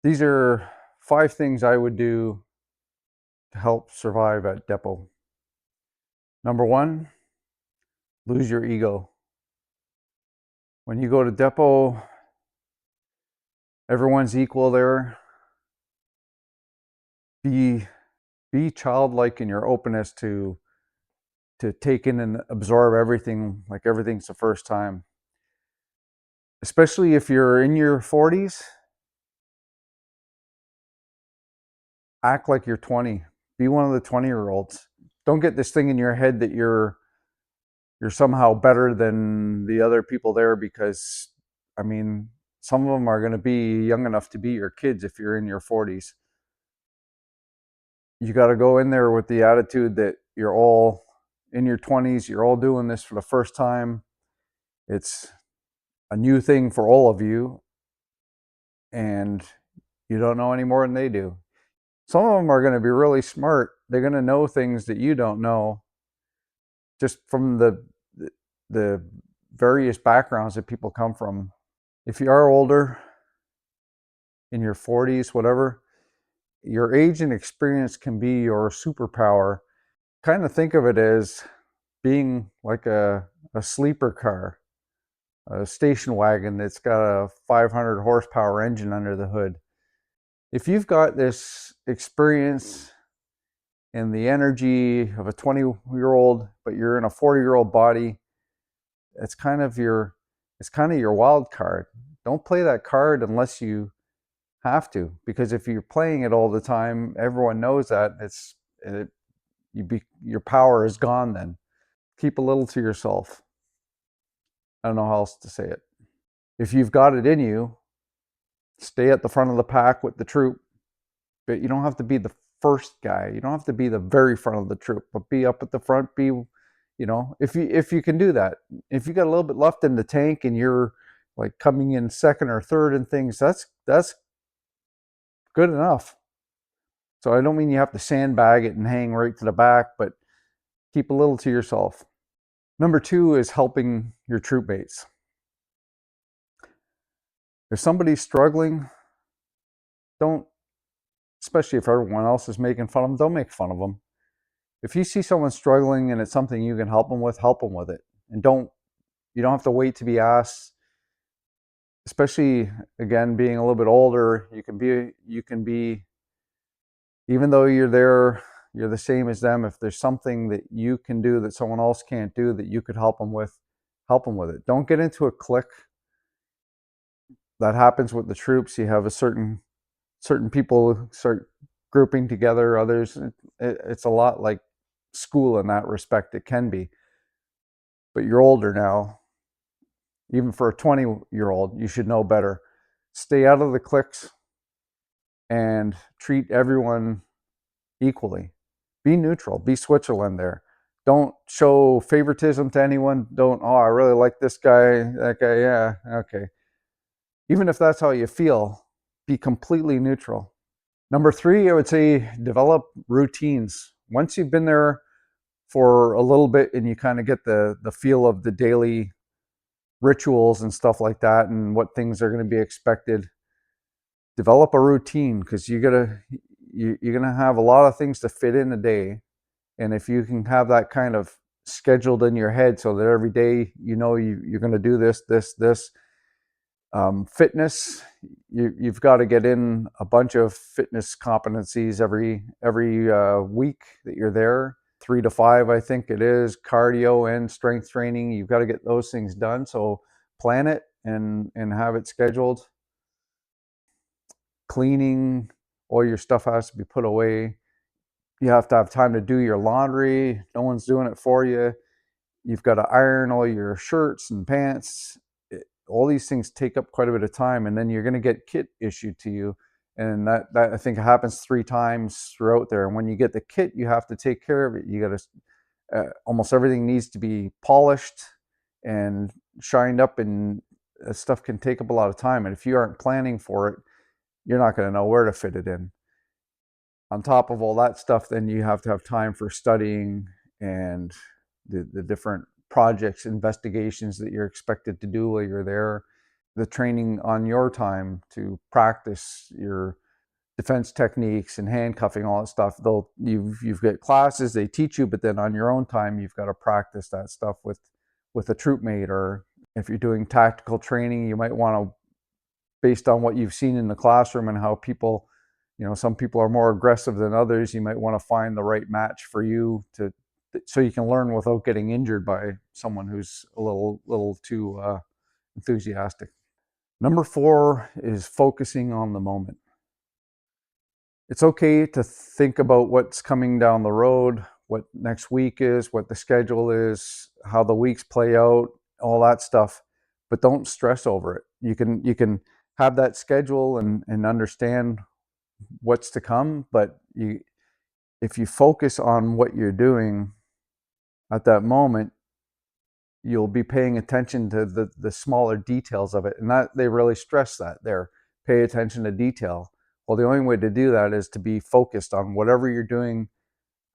These are 5 things I would do to help survive at depot. Number 1, lose your ego. When you go to depot, everyone's equal there. Be childlike in your openness to take in and absorb everything like everything's the first time. Especially if you're in your 40s, act like you're 20. Be one of the 20-year-olds. Don't get this thing in your head that you're somehow better than the other people there, because I mean, some of them are going to be young enough to be your kids if you're in your 40s. You got to go in there with the attitude that you're all in your 20s, you're all doing this for the first time. It's a new thing for all of you, and you don't know any more than they do. Some of them are going to be really smart. They're going to know things that you don't know, just from the various backgrounds that people come from. If you are older, in your 40s, whatever, your age and experience can be your superpower. Kind of think of it as being like a sleeper car, a station wagon that's got a 500 horsepower engine under the hood. If you've got this experience and the energy of a 20-year-old, but you're in a 40-year-old body, it's kind of your wild card. Don't play that card unless you have to, because if you're playing it all the time, everyone knows that your power is gone. Then keep a little to yourself. I don't know how else to say it. If you've got it in you, stay at the front of the pack with the troop, but you don't have to be the first guy. You don't have to be the very front of the troop, but be up at the front. Be, if you can do that. If you got a little bit left in the tank and you're like coming in second or third and things, that's good enough. So I don't mean you have to sandbag it and hang right to the back, but keep a little to yourself. Number 2 is helping your troop mates. If somebody's struggling, don't, especially if everyone else is making fun of them, don't make fun of them. If you see someone struggling and it's something you can help them with it. And you don't have to wait to be asked. Especially, again, being a little bit older, you can be, even though you're there, you're the same as them. If there's something that you can do that someone else can't do that you could help them with it. Don't get into a clique. That happens with the troops. You have a certain people start grouping together. Others, it's a lot like school in that respect. It can be, but you're older now. Even for a 20-year-old, you should know better. Stay out of the cliques and treat everyone equally. Be neutral. Be Switzerland there. Don't show favoritism to anyone. Don't, oh, I really like this guy, that guy, yeah, okay. Even if that's how you feel, be completely neutral. Number 3, I would say develop routines. Once you've been there for a little bit and you kind of get the feel of the daily rituals and stuff like that and what things are going to be expected, develop a routine, because you're gonna have a lot of things to fit in a day. And if you can have that kind of scheduled in your head so that every day you're going to do this. Fitness, you've got to get in a bunch of fitness competencies every week that you're there. 3 to 5, I think it is, cardio and strength training. You've got to get those things done. So plan it and have it scheduled. Cleaning, all your stuff has to be put away. You have to have time to do your laundry. No one's doing it for you. You've got to iron all your shirts and pants. All these things take up quite a bit of time, and then you're going to get kit issued to you, and that I think happens 3 times throughout there. And when you get the kit, you have to take care of it. You got to almost everything needs to be polished and shined up, and stuff can take up a lot of time. And if you aren't planning for it, you're not going to know where to fit it in. On top of all that stuff, then you have to have time for studying and the different projects, investigations that you're expected to do while you're there. the training on your time to practice your defense techniques and handcuffing, all that stuff. They'll you've got classes they teach you, but then on your own time you've got to practice that stuff with a troop mate. Or if you're doing tactical training, you might want to, based on what you've seen in the classroom and how people, some people are more aggressive than others, you might want to find the right match for you to, so you can learn without getting injured by someone who's a little too enthusiastic. Number 4 is focusing on the moment. It's okay to think about what's coming down the road, what next week is, what the schedule is, how the weeks play out, all that stuff, but don't stress over it. You can have that schedule and understand what's to come, but if you focus on what you're doing at that moment, you'll be paying attention to the smaller details of it. And that they really stress that there. Pay attention to detail. Well, the only way to do that is to be focused on whatever you're doing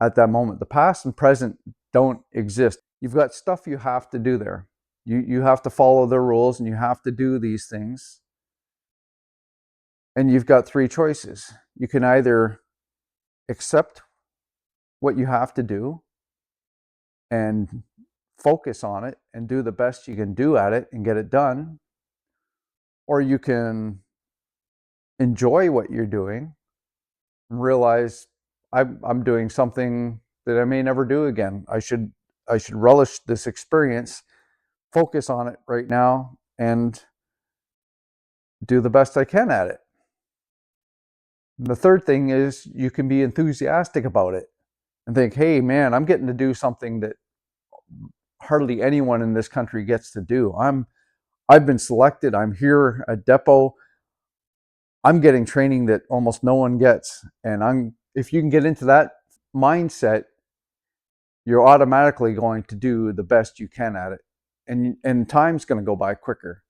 at that moment. The past and present don't exist. You've got stuff you have to do there. You have to follow the rules and you have to do these things. And you've got 3 choices. You can either accept what you have to do and focus on it and do the best you can do at it and get it done, or you can enjoy what you're doing and realize I'm doing something that I may never do again. I should relish this experience, focus on it right now, and do the best I can at it. And the third thing is you can be enthusiastic about it and think, hey man, I'm getting to do something that hardly anyone in this country gets to do. I've been selected. I'm here at Depot. I'm getting training that almost no one gets. And if you can get into that mindset, you're automatically going to do the best you can at it. And time's going to go by quicker.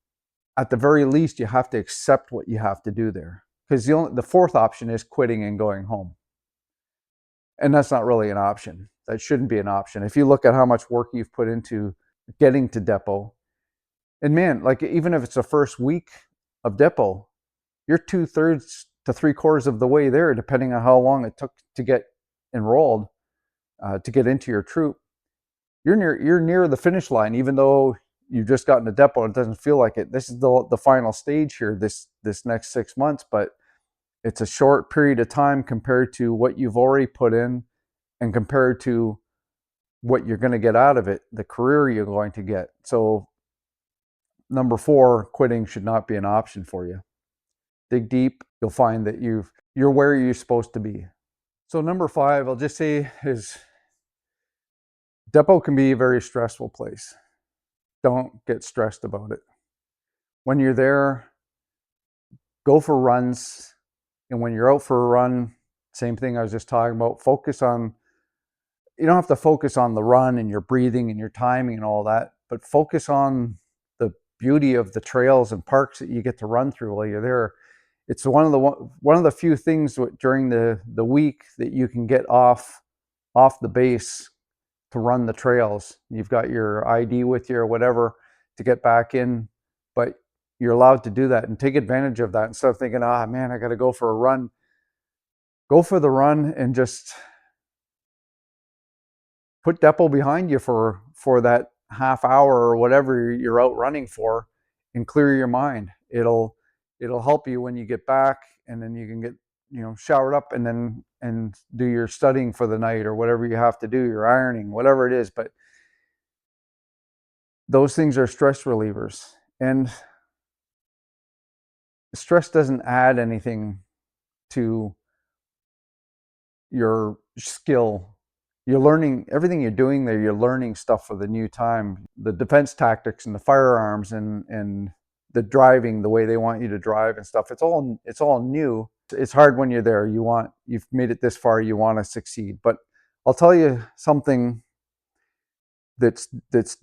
At the very least, you have to accept what you have to do there. Because the fourth option is quitting and going home. And that's not really an option. That shouldn't be an option. If you look at how much work you've put into getting to Depot, and man, like even if it's the first week of Depot, you're 2/3 to 3/4 of the way there, depending on how long it took to get enrolled, to get into your troop. You're near the finish line, even though you've just gotten to Depot. It doesn't feel like it. This is the final stage here, this next 6 months, but it's a short period of time compared to what you've already put in and compared to what you're going to get out of it, the career you're going to get. So number 4, quitting should not be an option for you. Dig deep, you'll find that you're where you're supposed to be. So number 5, I'll just say, is Depot can be a very stressful place. Don't get stressed about it. When you're there, go for runs. And when you're out for a run, same thing I was just talking about, you don't have to focus on the run and your breathing and your timing and all that, but focus on the beauty of the trails and parks that you get to run through while you're there. It's one of the few things during the week that you can get off the base to run the trails. You've got your ID with you or whatever to get back in, but you're allowed to do that and take advantage of that instead of thinking, man, I got to go for a run. Go for the run and just put Depot behind you for that half hour or whatever you're out running for, and clear your mind. It'll help you when you get back, and then you can get showered up and do your studying for the night or whatever you have to do, your ironing, whatever it is. But those things are stress relievers, and stress doesn't add anything to your skill. You're learning everything you're doing there. You're learning stuff for the new time, the defense tactics and the firearms and the driving, the way they want you to drive and stuff. It's all new. It's hard when you're there. You've made it this far. You want to succeed. But I'll tell you something that's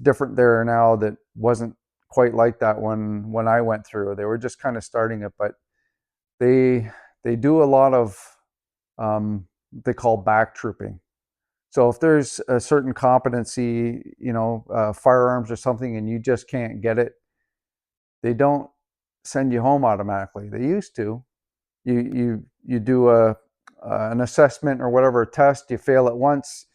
different there now that wasn't quite like that when I went through. They were just kind of starting it, but they do a lot of they call back trooping. So if there's a certain competency, firearms or something, and you just can't get it, they don't send you home automatically. They used to. You do an assessment or whatever, a test, you fail it once,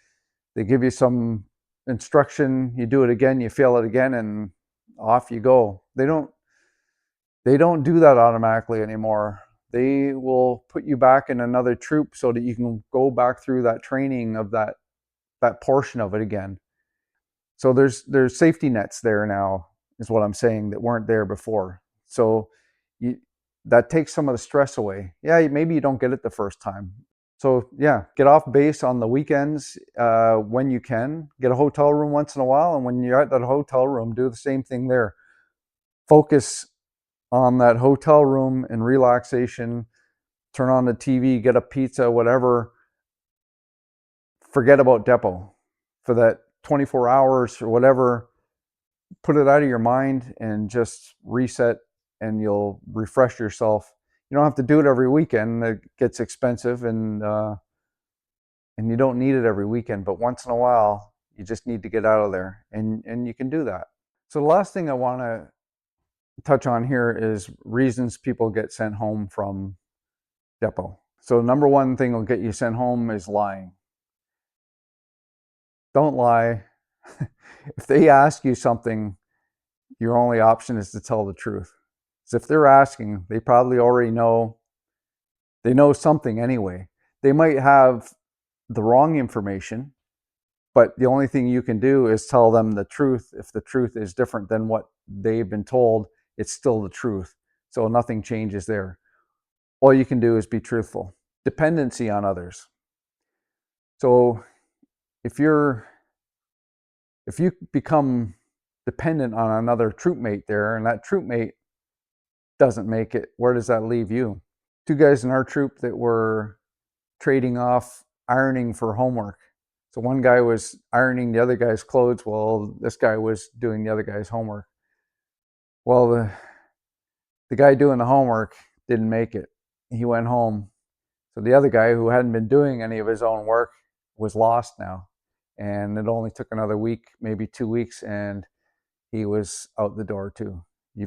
they give you some instruction, you do it again, you fail it again, and off you go. They don't do that automatically anymore. They will put you back in another troop so that you can go back through that training of that portion of it again. So there's safety nets there now, is what I'm saying, that weren't there before. So that takes some of the stress away. Yeah, maybe you don't get it the first time. So yeah, get off base on the weekends when you can. Get a hotel room once in a while, and when you're at that hotel room, do the same thing there. Focus on that hotel room and relaxation. Turn on the TV, get a pizza, whatever. Forget about depot for that 24 hours or whatever. Put it out of your mind and just reset, and you'll refresh yourself. You don't have to do it every weekend. It gets expensive, and you don't need it every weekend, but once in a while, you just need to get out of there, and you can do that. So the last thing I want to touch on here is reasons people get sent home from depot. So number one thing will get you sent home is lying. Don't lie. If they ask you something, your only option is to tell the truth. So if they're asking, they probably already know. They know something anyway. They might have the wrong information, but the only thing you can do is tell them the truth. If the truth is different than what they've been told, it's still the truth. So nothing changes there. All you can do is be truthful. Dependency on others. So if you become dependent on another troopmate there, and that troopmate doesn't make it, where does that leave you? Two guys in our troop that were trading off ironing for homework. So one guy was ironing the other guy's clothes while this guy was doing the other guy's homework. Well, the guy doing the homework didn't make it. He went home. So the other guy, who hadn't been doing any of his own work, was lost now. And it only took another week, maybe 2 weeks, and he was out the door too. You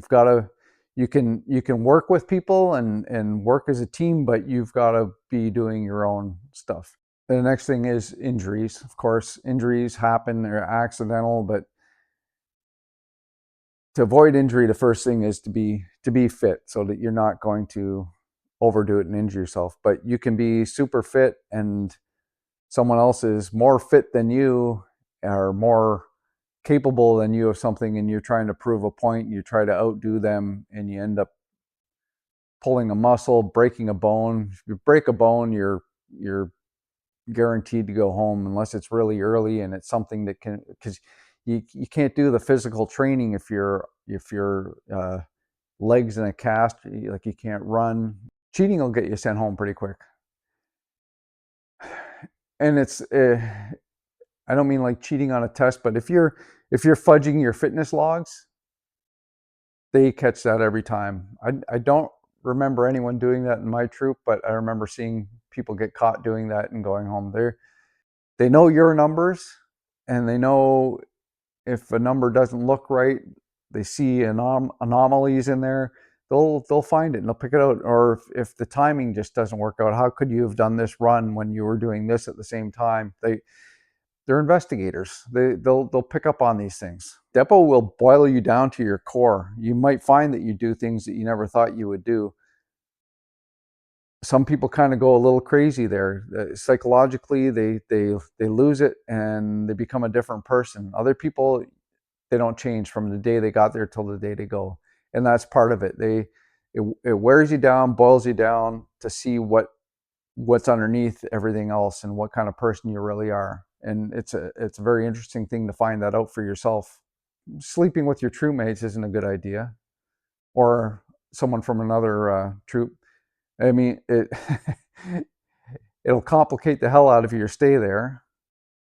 can work with people and work as a team, but you've got to be doing your own stuff. The next thing is injuries. Of course, injuries happen, they're accidental, but to avoid injury, the first thing is to be fit, so that you're not going to overdo it and injure yourself. But you can be super fit and someone else is more fit than you or more capable than you of something, and you're trying to prove a point, and you try to outdo them, and you end up pulling a muscle, breaking a bone. If you break a bone, you're guaranteed to go home unless it's really early and it's something that can, because you can't do the physical training if your legs in a cast, like you can't run. Cheating will get you sent home pretty quick. And it's I don't mean like cheating on a test, but if you're fudging your fitness logs, they catch that every time. I don't remember anyone doing that in my troop, but I remember seeing people get caught doing that and going home. They know your numbers, and they know if a number doesn't look right, they see anomalies in there, they'll find it and they'll pick it out. Or if the timing just doesn't work out, how could you have done this run when you were doing this at the same time? They're investigators. They'll pick up on these things. Depot will boil you down to your core. You might find that you do things that you never thought you would do. Some people kind of go a little crazy there. Psychologically, they lose it and they become a different person. Other people, they don't change from the day they got there till the day they go, and that's part of it. It wears you down, boils you down to see what's underneath everything else and what kind of person you really are. And it's a very interesting thing to find that out for yourself. Sleeping with your troop mates isn't a good idea, or someone from another troop. I mean, it'll complicate the hell out of your stay there.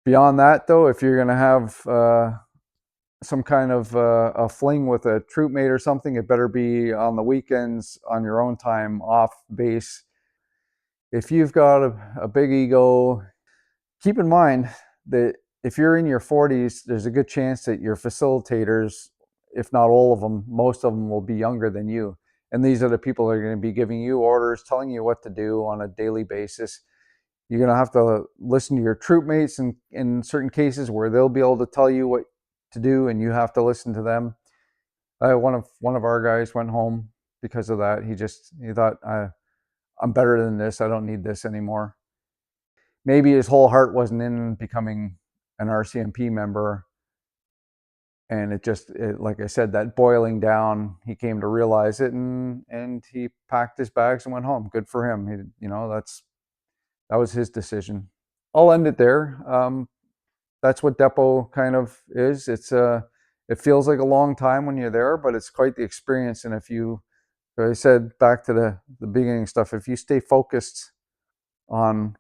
Beyond that, though, if you're going to have some kind of a fling with a troop mate or something, it better be on the weekends, on your own time, off base. If you've got a big ego, keep in mind that if you're in your 40s, there's a good chance that your facilitators, if not all of them, most of them will be younger than you. and these are the people that are going to be giving you orders, telling you what to do on a daily basis. You're going to have to listen to your troop mates in certain cases where they'll be able to tell you what to do, and you have to listen to them. One of our guys went home because of that. He thought, I'm better than this. I don't need this anymore. Maybe his whole heart wasn't in becoming an RCMP member, and like I said, that boiling down, he came to realize it, and he packed his bags and went home. Good for him. That was his decision. I'll end it there. That's what Depot kind of is. It feels like a long time when you're there, but it's quite the experience. And if you, like I said, back to the beginning stuff, if you stay focused on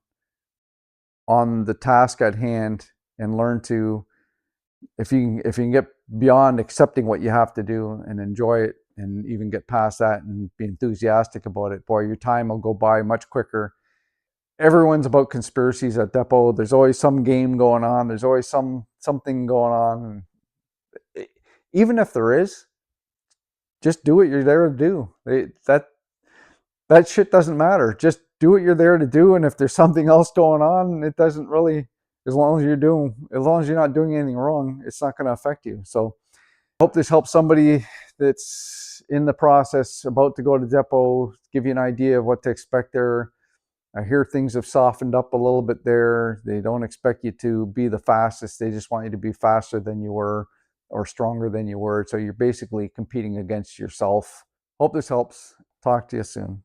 the task at hand and learn to, if you can get beyond accepting what you have to do and enjoy it, and even get past that and be enthusiastic about it, boy, your time will go by much quicker. Everyone's about conspiracies at Depot. There's always some game going on. There's always something going on. Even if there is, just do what you're there to do. That shit doesn't matter. Just do what you're there to do. And if there's something else going on, it doesn't really, as long as you're not doing anything wrong, it's not going to affect you. So I hope this helps somebody that's in the process, about to go to Depot, give you an idea of what to expect there. I hear things have softened up a little bit there. They don't expect you to be the fastest. They just want you to be faster than you were, or stronger than you were. So you're basically competing against yourself. Hope this helps. Talk to you soon.